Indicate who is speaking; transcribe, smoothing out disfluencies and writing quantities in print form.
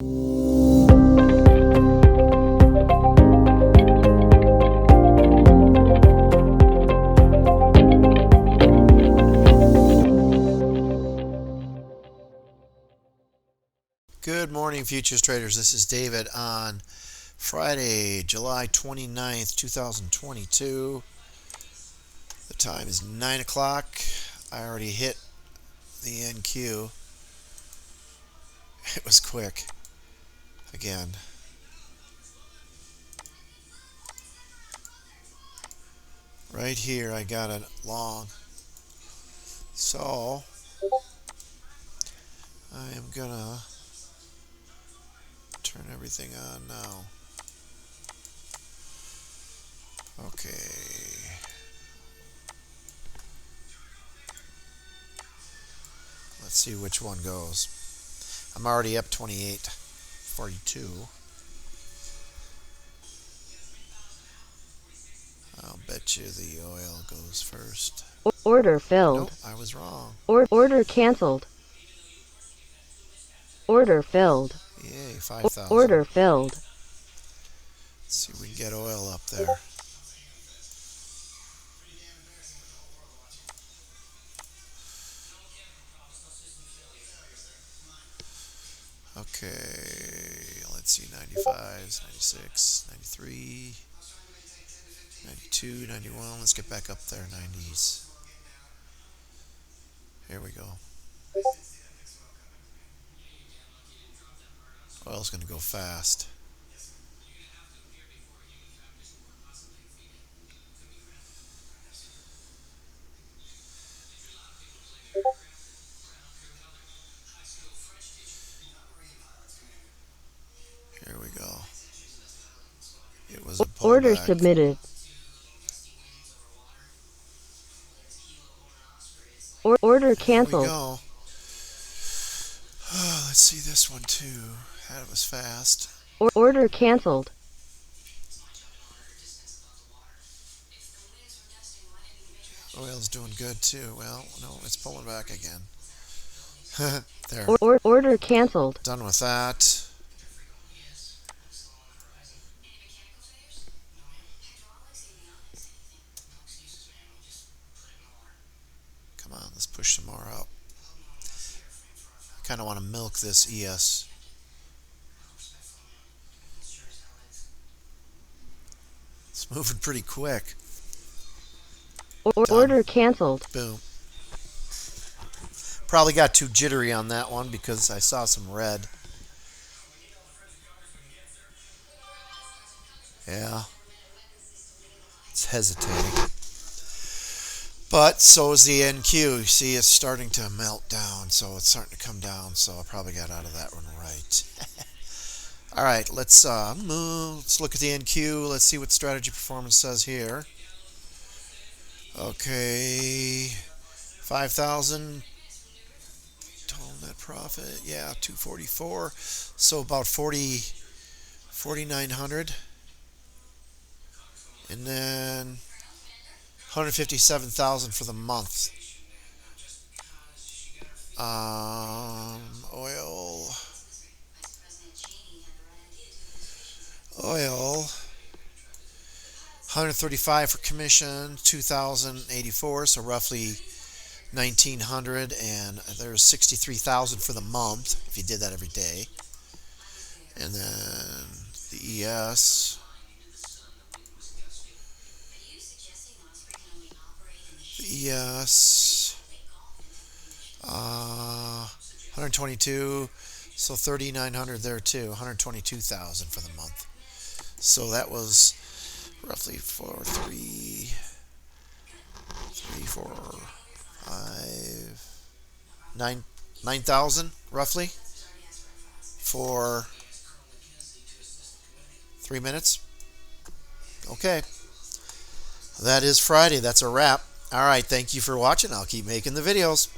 Speaker 1: Good morning, futures traders. This is David on Friday, July 29th, 2022. The time is 9 o'clock. I already hit the NQ. It was quick. Again. Right here, I got it long. So, I am gonna turn everything on now. Okay. Let's see which one goes. I'm already up 28.42. I'll bet you the oil goes first.
Speaker 2: Order filled.
Speaker 1: Nope, I was wrong.
Speaker 2: Order canceled. Order filled.
Speaker 1: Yay, 5,000.
Speaker 2: Order filled.
Speaker 1: Let's see if we can get oil up there. Okay, let's see, 95s, 96, 93, 92, 91. Let's get back up there, 90s. Here we go. Oil's going to go fast. Here we go. It was a pullback.
Speaker 2: Order submitted. Order canceled.
Speaker 1: Here we go. Oh, let's see this one too. That was fast.
Speaker 2: Order canceled.
Speaker 1: Oil's doing good too. Well, no, it's pulling back again. There.
Speaker 2: Order canceled.
Speaker 1: Done with that. Come on, let's push some more up. I kind of want to milk this ES. It's moving pretty quick.
Speaker 2: Order canceled.
Speaker 1: Boom. Probably got too jittery on that one because I saw some red. Yeah. It's hesitating. But so is the NQ. You see it's starting to melt down, so it's starting to come down, so I probably got out of that one right. All right, let's look at the NQ. Let's see what strategy performance says here. Okay, 5,000 total net profit. Yeah, 244. So about 4,900, and then 157,000 for the month. Oil, 135 for commission, 2,084, so roughly 1,900, and there's 63,000 for the month if you did that every day. And then the ES. Yes, 122, so 3,900 there too, 122,000 for the month. So that was roughly 4, 3, 4, 5, 9,000 roughly for 3 minutes. Okay, that is Friday. That's a wrap. All right, thank you for watching. I'll keep making the videos.